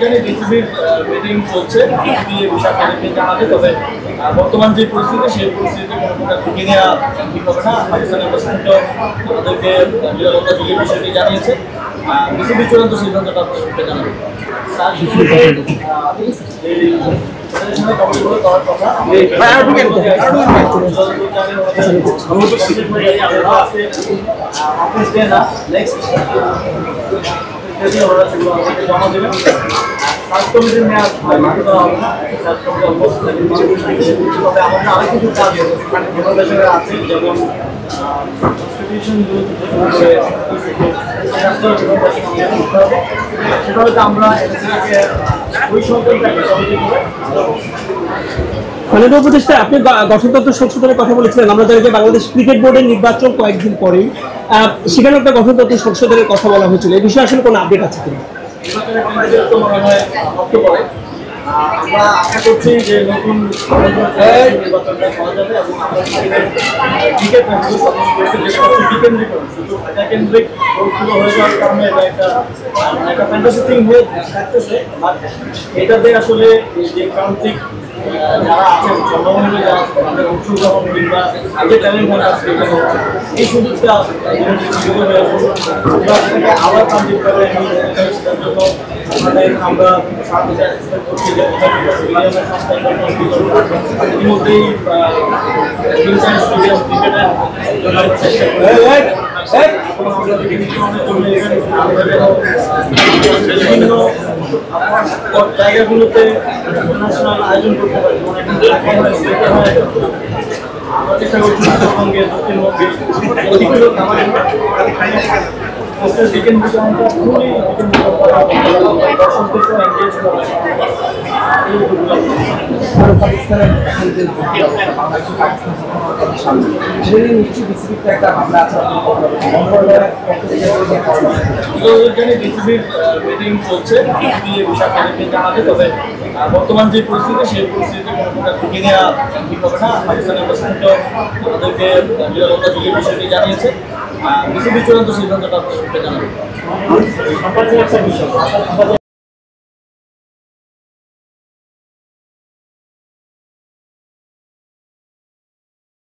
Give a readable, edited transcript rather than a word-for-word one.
জানি বিসিবির মিটিং চলছে, বিসিবি এই বিষয়ে তাদেরকে জানাবে। তবে বর্তমান যে পরিস্থিতি সেই পরিস্থিতিতে কোনো প্রকার ঝুঁকি নেওয়া ঠিক হবে না। পাকিস্তানের প্রেসিডেন্ট আমাদেরকে নিরাপত্তা ঝুঁকির বিষয়টি জানিয়েছে। বিসিবি চূড়ান্ত সিদ্ধান্তটা আপনাদেরকে জানাবে। জমা দেবেন সার্চ কমিটির মেয়াদ মানতে দেওয়া হবে না। সার্চ কমিটি অবস্থা তবে আমাদের আরও কিছু কাজ আছে, যেমন কনস্টিটিউশন সেটা হয়তো আমরা ওই সংকল্পটাকে সহযোগী করে মাননীয় উপদেষ্টা, আপনি গঠনতন্ত্র সংশোধনের কথা বলেছিলেন। আমরা জানি যে বাংলাদেশ ক্রিকেট বোর্ডের নির্বাচন কয়েকদিন পরেই, সেখানে একটা গঠনতন্ত্র সংশোধনের কথা বলা হয়েছিল। এই বিষয়ে আসলে কোনো আপডেট আছে কিনা? আমরা আশা করছি যে নতুন নির্বাচনটা করা যাবে এবং আমরা ক্রিকেট বিকেন্দ্রীকরণ শুধু ঢাকা কেন্দ্রিক ভোটগুলো হয়ে যাওয়ার কারণে এটা একটা ফ্যান্টাসি থিং হয়ে থাকতেছে। এটাতে আসলে যে প্রান্তিক যারা আছেন জনগণের যারা তাদের অংশগ্রহণ কিংবা যে ট্যালেন্ট আছে এই সুযোগটা আবার প্রান্তিকভাবে জন্য আমরা করছি যে ইতিমধ্যেই বিভিন্ন জায়গাগুলোতে ইন্টারন্যাশনাল আয়োজন করতে পারি। আমরা চেষ্টা করছি সঙ্গে দক্ষিণ মধ্যে অধিকগুলো বিসিবির মিটিং চলছে, বিসিবি এই বিষয়ে তাদেরকে জানাবে। তবে বর্তমান যে পরিস্থিতি সেই পরিস্থিতিতে কোনো প্রকার ঝুঁকি নেওয়া ঠিক হবে না। পাকিস্তানের প্রেসিডেন্ট আমাদেরকে নিরাপত্তা ঝুঁকির বিষয়টি জানিয়েছে। বিসিবি চূড়ান্ত সিদ্ধান্তটা আপনাদেরকে জানাবে।